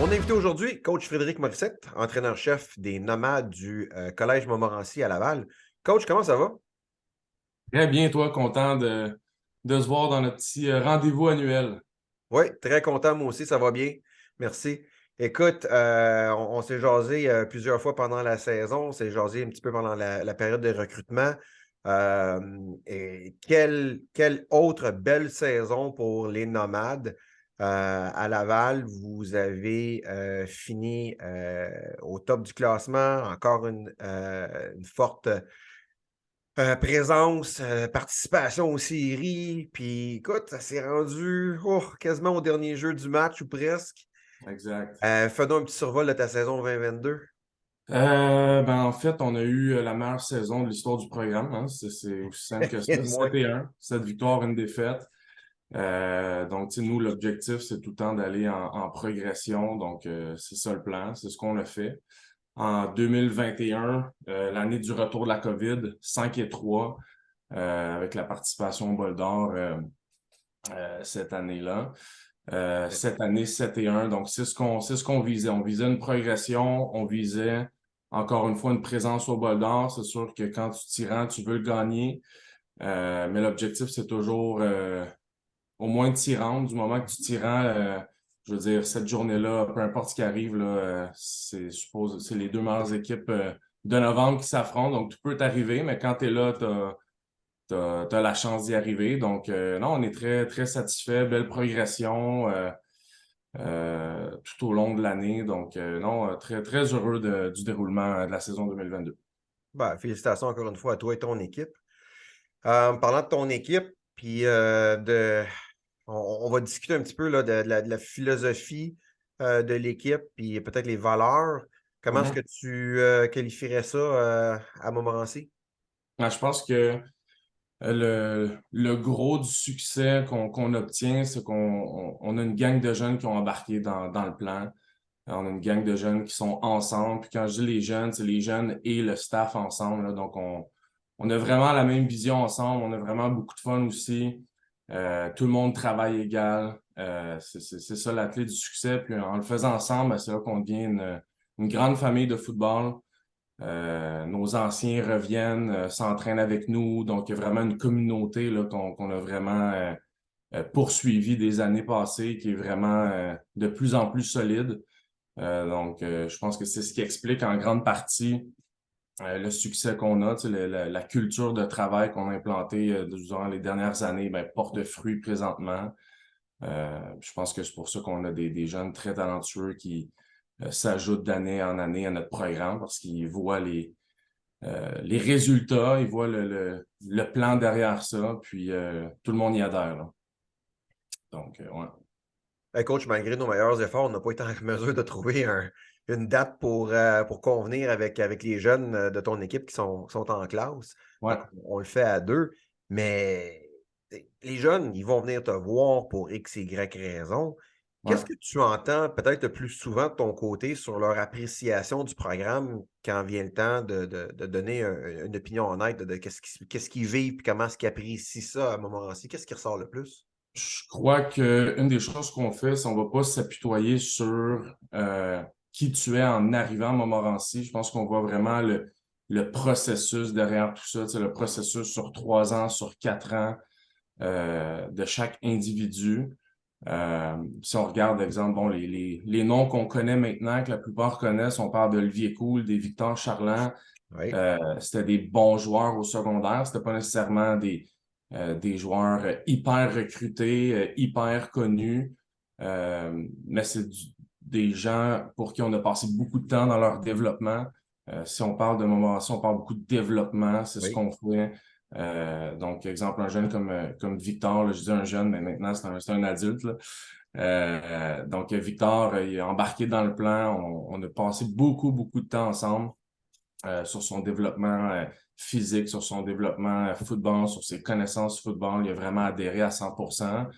Mon invité aujourd'hui, coach Frédéric Morissette, entraîneur-chef des Nomades du Collège Montmorency à Laval. Coach, comment ça va? Très bien, toi, content de se voir dans notre petit rendez-vous annuel. Oui, très content, moi aussi, ça va bien. Merci. Écoute, on s'est jasé plusieurs fois pendant la saison, on s'est jasé un petit peu pendant la période de recrutement. Et quelle autre belle saison pour les Nomades. À Laval, vous avez fini au top du classement, encore une forte présence, participation aux séries. Puis écoute, ça s'est rendu quasiment au dernier jeu du match ou presque. Exact. Fais-nous un petit survol de ta saison 2022. En fait, on a eu la meilleure saison de l'histoire du programme, hein. C'est aussi simple que Rien ça. de moins. 7-1, 7 victoires, une défaite. Donc, tu sais, nous, l'objectif, c'est tout le temps d'aller en progression. Donc, c'est ça le plan, c'est ce qu'on a fait. En 2021, l'année du retour de la COVID, 5-3, avec la participation au Bol d'Or cette année-là. Cette année, 7-1. Donc, c'est ce qu'on visait. On visait une progression, on visait encore une fois une présence au bol d'or. C'est sûr que quand tu t'y rends, tu veux le gagner. Mais l'objectif, c'est toujours au moins de t'y rendre. Du moment que tu t'y rends, je veux dire, cette journée-là, peu importe ce qui arrive, là, c'est les deux meilleures équipes de novembre qui s'affrontent. Donc, tout peut t'arriver, mais quand tu es là, t'as la chance d'y arriver. Donc, non, on est très, très satisfait. Belle progression tout au long de l'année. Donc, non, très, très heureux du déroulement de la saison 2022. Ben, félicitations encore une fois à toi et ton équipe. Parlant de ton équipe, puis on va discuter un petit peu là, de la philosophie de l'équipe, puis peut-être les valeurs. Comment est-ce que Mhm. tu qualifierais ça à Montmorency? Je pense que le gros du succès qu'on obtient, c'est qu'on a une gang de jeunes qui ont embarqué dans le plan. On a une gang de jeunes qui sont ensemble. Puis quand je dis les jeunes, c'est les jeunes et le staff ensemble, là. Donc, on a vraiment la même vision ensemble. On a vraiment beaucoup de fun aussi. Tout le monde travaille égal. C'est ça la clé du succès. Puis en le faisant ensemble, ben, c'est là qu'on devient une grande famille de football. Nos anciens reviennent, s'entraînent avec nous. Donc, il y a vraiment une communauté là, qu'on a vraiment poursuivi des années passées, qui est vraiment de plus en plus solide. Je pense que c'est ce qui explique en grande partie le succès qu'on a, tu sais, la culture de travail qu'on a implantée durant les dernières années, ben, porte fruit présentement. Je pense que c'est pour ça qu'on a des jeunes très talentueux qui s'ajoutent d'année en année à notre programme parce qu'ils voient les résultats, ils voient le plan derrière ça, puis tout le monde y adhère, là. Donc, ouais. Hey, coach, malgré nos meilleurs efforts, on n'a pas été en mesure de trouver une date pour convenir avec les jeunes de ton équipe qui sont en classe. Ouais. Donc, on le fait à deux. Mais les jeunes, ils vont venir te voir pour X, Y raison. Qu'est-ce Ouais. que tu entends peut-être le plus souvent de ton côté sur leur appréciation du programme quand vient le temps de donner une opinion honnête de qu'est-ce qu'ils vivent et comment est-ce qu'ils apprécient ça à un moment-ci? Qu'est-ce qui ressort le plus? Je crois qu'une des choses qu'on fait, c'est qu'on va pas s'apitoyer sur qui tu es en arrivant à Montmorency. Je pense qu'on voit vraiment le processus derrière tout ça, tu sais, le processus sur 3 ans, sur 4 ans de chaque individu. Si on regarde, par exemple, bon, les noms qu'on connaît maintenant, que la plupart connaissent, on parle d'Olivier Coul, des Victor Charland. Oui. C'était des bons joueurs au secondaire. C'était pas nécessairement des joueurs hyper recrutés, hyper connus. Mais des gens pour qui on a passé beaucoup de temps dans leur développement. Si on parle de moment, si on parle beaucoup de développement, c'est ce Oui. qu'on fait. Donc, exemple, un jeune comme Victor, là, je dis un jeune, mais maintenant c'est un adulte, là. Donc, Victor, il est embarqué dans le plan. On a passé beaucoup, beaucoup de temps ensemble sur son développement physique, sur son développement football, sur ses connaissances football. Il a vraiment adhéré à 100%.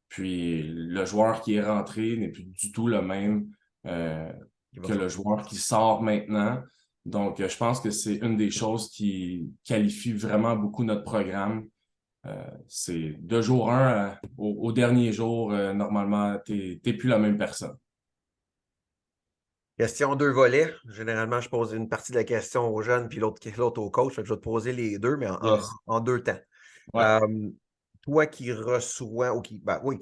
Puis le joueur qui est rentré n'est plus du tout le même Il va que le sortir. joueur qui sort maintenant. Donc, je pense que c'est une des choses qui qualifie vraiment beaucoup notre programme. C'est de jour 1 au dernier jour, normalement, t'es plus la même personne. Question deux volets. Généralement, je pose une partie de la question aux jeunes puis l'autre au coach. Fait que je vais te poser les deux, mais Yes. en deux temps. Ouais, Euh, Toi qui reçois ou qui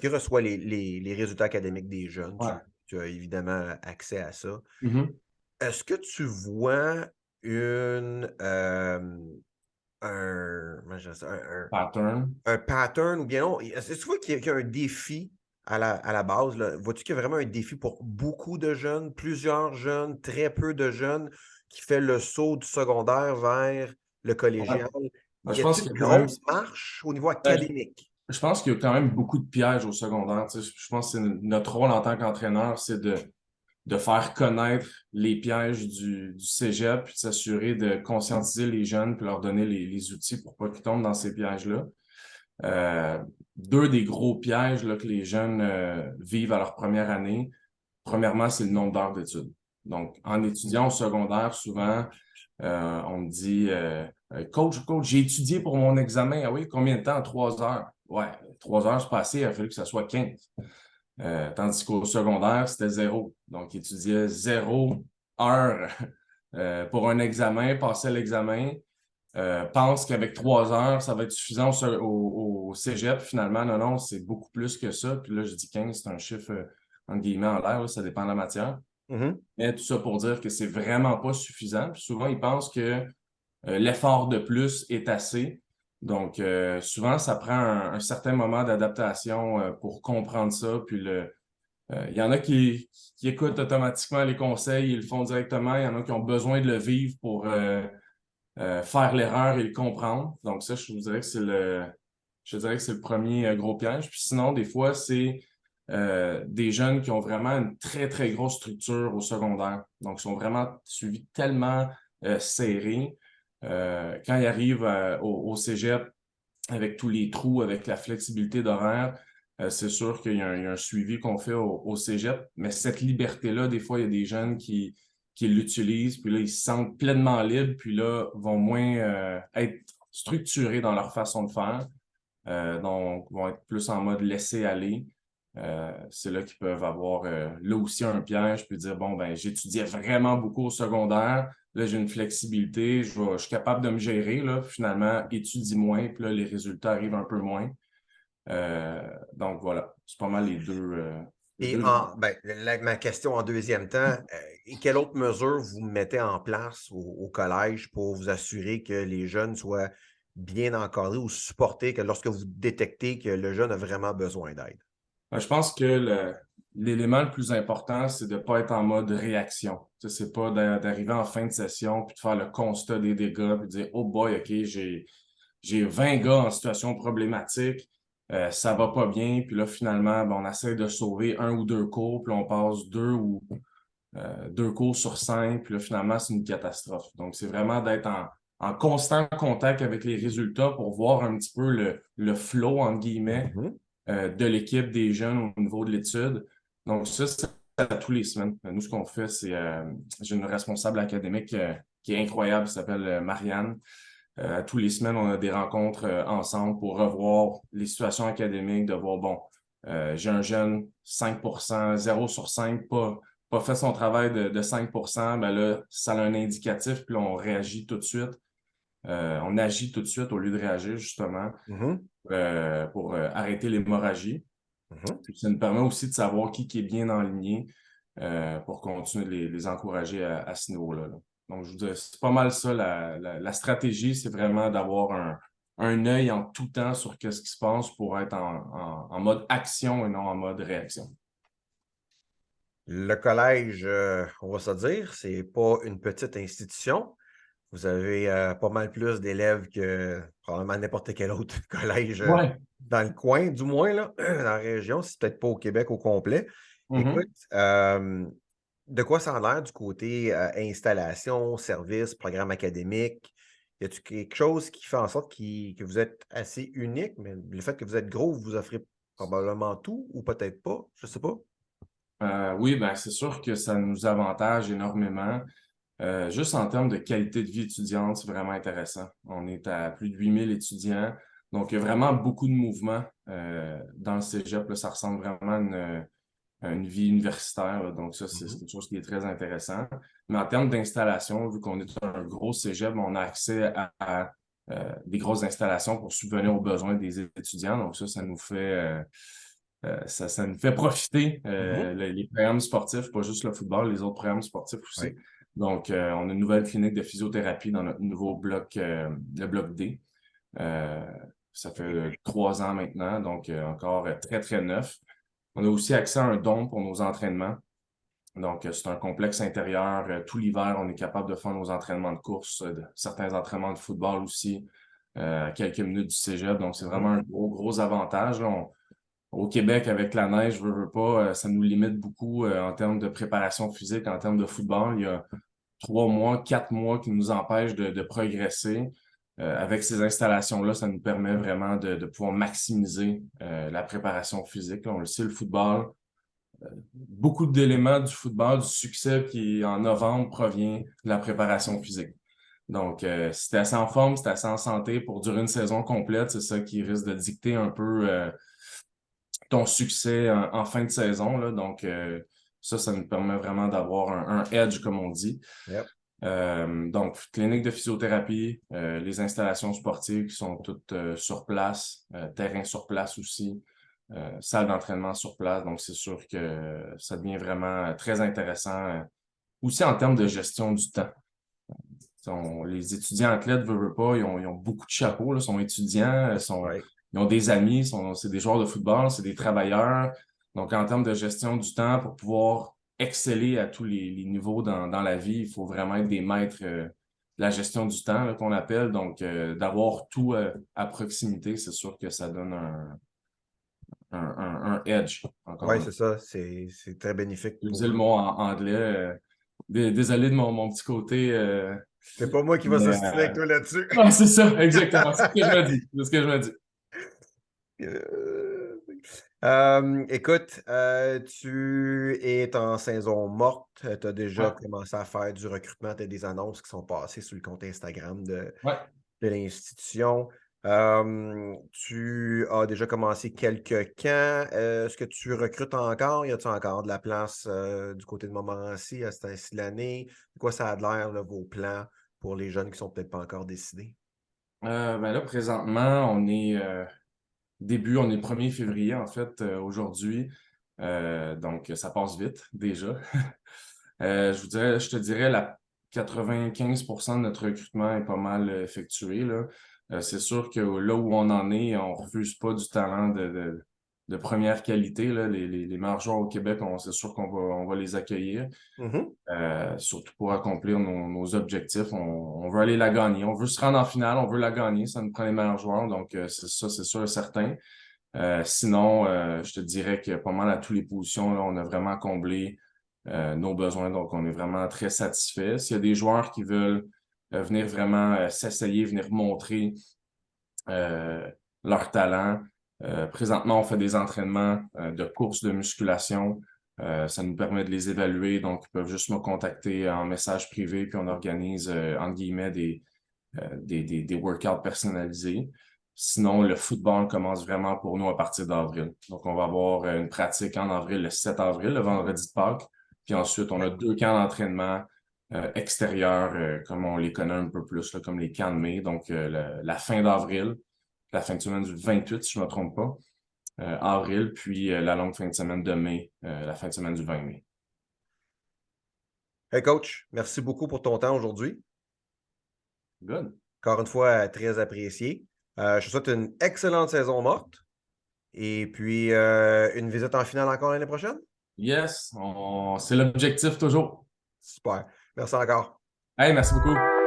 reçoit les résultats académiques des jeunes, ouais. tu as évidemment accès à ça. Mhm. Est-ce que tu vois une comment je dirais ça, Pattern. un pattern ou bien non? Est-ce que tu vois qu'il y a un défi à la base, là? Vois-tu qu'il y a vraiment un défi pour beaucoup de jeunes, plusieurs jeunes, très peu de jeunes qui fait le saut du secondaire vers le Ouais. collégial? Ben, je Y pense a-t-il qu'il une y a quand même. grosse marche au niveau Ben, académique? je pense qu'il y a quand même beaucoup de pièges au secondaire. Tu sais, je pense que c'est notre rôle en tant qu'entraîneur, c'est de faire connaître les pièges du cégep, puis de s'assurer de conscientiser les jeunes, puis leur donner les outils pour pas qu'ils tombent dans ces pièges-là. Deux des gros pièges là, que les jeunes vivent à leur première année, premièrement, c'est le nombre d'heures d'études. Donc, en étudiant au secondaire, souvent, on me dit coach, j'ai étudié pour mon examen. Ah oui, combien de temps? 3 heures. Ouais, 3 heures, c'est pas assez, il a fallu que ça soit 15. Tandis qu'au secondaire, c'était zéro. Donc, il étudiait 0 heure pour un examen, passait l'examen, pense qu'avec 3 heures, ça va être suffisant au cégep. Finalement, non, non, c'est beaucoup plus que ça. Puis là, je dis 15, c'est un chiffre, entre guillemets, en l'air, là, ça dépend de la matière. Mhm. Mais tout ça pour dire que c'est vraiment pas suffisant. Puis souvent, ils pensent que l'effort de plus est assez. Donc, souvent, ça prend un certain moment d'adaptation pour comprendre ça. Puis il y en a qui écoutent automatiquement les conseils, ils le font directement. Il y en a qui ont besoin de le vivre pour faire l'erreur et le comprendre. Donc, ça, je vous dirais que je dirais que c'est le premier gros piège. Puis sinon, des fois, c'est des jeunes qui ont vraiment une très, très grosse structure au secondaire. Donc, ils sont vraiment suivis tellement serrés. Quand ils arrivent au cégep, avec tous les trous, avec la flexibilité d'horaire, c'est sûr qu'il y a un suivi qu'on fait au cégep. Mais cette liberté-là, des fois, il y a des jeunes qui l'utilisent, puis là, ils se sentent pleinement libres, puis là, vont moins être structurés dans leur façon de faire. Donc, vont être plus en mode laisser aller. C'est là qu'ils peuvent avoir là aussi un piège, puis dire, bon, ben, j'étudiais vraiment beaucoup au secondaire. Là, j'ai une flexibilité, je suis capable de me gérer, là. Finalement, étudie moins, puis là, les résultats arrivent un peu moins. Donc, voilà, c'est pas mal les Et deux. ma question en deuxième temps, et quelle autre mesure vous mettez en place au collège pour vous assurer que les jeunes soient bien encadrés ou supportés que lorsque vous détectez que le jeune a vraiment besoin d'aide? Je pense que l'élément le plus important, c'est de ne pas être en mode réaction. Tu sais, c'est pas d'arriver en fin de session puis de faire le constat des dégâts puis de dire, oh boy, OK, j'ai 20 gars en situation problématique, ça va pas bien, puis là, finalement, ben, on essaie de sauver un ou deux cours, puis on passe deux cours sur cinq, puis là, finalement, c'est une catastrophe. Donc, c'est vraiment d'être en constant contact avec les résultats pour voir un petit peu le flow, entre guillemets, Mhm. de l'équipe des jeunes au niveau de l'étude. Donc, ça, c'est à tous les semaines. Nous, ce qu'on fait, c'est, j'ai une responsable académique qui est incroyable, qui s'appelle Marianne. Tous les semaines, on a des rencontres ensemble pour revoir les situations académiques, de voir, bon, j'ai un jeune 5%, 0 sur 5, pas fait son travail de 5%, ben là, ça a un indicatif, puis là, on réagit tout de suite. On agit tout de suite au lieu de réagir, justement, Mhm. pour arrêter l'hémorragie. Mhm. Puis ça nous permet aussi de savoir qui est bien enligné pour continuer de les encourager à ce niveau-là, là. Donc, je vous dirais, c'est pas mal ça, la stratégie, c'est vraiment d'avoir un œil en tout temps sur ce qui se passe pour être en mode action et non en mode réaction. Le collège, on va se dire, c'est pas une petite institution. Vous avez pas mal plus d'élèves que probablement n'importe quel autre collège Ouais. dans le coin, du moins là, dans la région, si c'est peut-être pas au Québec au complet. Écoute, Mhm. de quoi ça a l'air du côté installation, service, programme académique? Y a-t-il quelque chose qui fait en sorte que vous êtes assez unique, mais le fait que vous êtes gros, vous offrez probablement tout ou peut-être pas, je sais pas. Oui, ben c'est sûr que ça nous avantage énormément. Juste en termes de qualité de vie étudiante, c'est vraiment intéressant. On est à plus de 8 000 étudiants. Donc, il y a vraiment beaucoup de mouvements dans le cégep, là. Ça ressemble vraiment à une vie universitaire, là. Donc ça, c'est Mhm. quelque chose qui est très intéressant. Mais en termes d'installation, vu qu'on est un gros cégep, on a accès à des grosses installations pour subvenir aux besoins des étudiants. Donc ça nous fait ça nous fait profiter Mhm. les programmes sportifs, pas juste le football, les autres programmes sportifs aussi. Ouais. Donc, on a une nouvelle clinique de physiothérapie dans notre nouveau bloc, le bloc D. Euh, Ça fait 3 ans maintenant, donc encore très, très neuf. On a aussi accès à un dôme pour nos entraînements. Donc, c'est un complexe intérieur. Tout l'hiver, on est capable de faire nos entraînements de course, certains entraînements de football aussi, à quelques minutes du cégep. Donc, c'est Mhm. vraiment un gros, gros avantage, là. Au Québec, avec la neige, veux pas, ça nous limite beaucoup en termes de préparation physique, en termes de football. Il y a 3 mois, 4 mois qui nous empêchent de progresser. Avec ces installations-là, ça nous permet vraiment de pouvoir maximiser la préparation physique. Là, on le sait, le football, beaucoup d'éléments du football, du succès qui, en novembre, provient de la préparation physique. Donc, si tu es assez en forme, si tu es assez en santé pour durer une saison complète, c'est ça qui risque de dicter un peu ton succès en fin de saison, là. Donc, ça nous permet vraiment d'avoir un edge, comme on dit. Yep. Donc, clinique de physiothérapie, les installations sportives qui sont toutes sur place, terrain sur place aussi, salle d'entraînement sur place. Donc, c'est sûr que ça devient vraiment très intéressant. Aussi en termes de gestion du temps. Les étudiants athlètes, veulent pas, ils ont beaucoup de chapeaux, là, sont étudiants, Ouais. ils ont des amis, c'est des joueurs de football, c'est des travailleurs. Donc, en termes de gestion du temps, pour pouvoir exceller à tous les niveaux dans la vie, il faut vraiment être des maîtres de la gestion du temps, là, qu'on appelle. Donc, d'avoir tout à proximité, c'est sûr que ça donne un edge, encore Ouais, une c'est fois. ça. C'est très bénéfique J'ai pour utilisé le eux. mot en anglais. Désolé de mon petit côté. C'est pas moi qui va Mais, s'ostiner avec toi là-dessus. ah, c'est ça, exactement. C'est ce que je me dis. C'est ce que je me dis. Euh, écoute, tu es en saison morte. Tu as déjà Ouais, commencé à faire du recrutement. Tu as des annonces qui sont passées sur le compte Instagram ouais. de l'institution. Tu as déjà commencé quelques camps. Est-ce que tu recrutes encore? Y a-t-il encore de la place du côté de Montmorency à ce temps-ci de l'année? De quoi ça a l'air, là, vos plans pour les jeunes qui sont peut-être pas encore décidés? Ben là, présentement, on est le 1er février, en fait, aujourd'hui. Donc, ça passe vite, déjà. Je te dirais, 95% de notre recrutement est pas mal effectué, là. C'est sûr que là où on en est, on refuse pas du talent de première qualité, là. Les meilleurs joueurs au Québec, c'est sûr qu'on va les accueillir. Mhm. Surtout pour accomplir nos objectifs. On veut aller la gagner. On veut se rendre en finale, on veut la gagner. Ça nous prend les meilleurs joueurs, donc c'est sûr et certain. Sinon, je te dirais que pas mal à toutes les positions, là, on a vraiment comblé nos besoins, donc on est vraiment très satisfait. S'il y a des joueurs qui veulent venir vraiment s'essayer, venir montrer euh, leur talent. Présentement, on fait des entraînements de course de musculation. Ça nous permet de les évaluer. Donc, ils peuvent juste me contacter en message privé, puis on organise, entre guillemets, des workouts personnalisés. Sinon, le football commence vraiment pour nous à partir d'avril. Donc, on va avoir une pratique en avril, le 7 avril, le vendredi de Pâques. Puis ensuite, on a 2 camps d'entraînement extérieurs, comme on les connaît un peu plus, là, comme les camps de mai. Donc, la fin d'avril, la fin de semaine du 28, si je ne me trompe pas, avril, puis la longue fin de semaine de mai, la fin de semaine du 20 mai. Hey coach, merci beaucoup pour ton temps aujourd'hui. Good. Encore une fois, très apprécié. Je te souhaite une excellente saison morte et puis une visite en finale encore l'année prochaine. Yes, c'est l'objectif toujours. Super. Merci encore. Hey, merci beaucoup.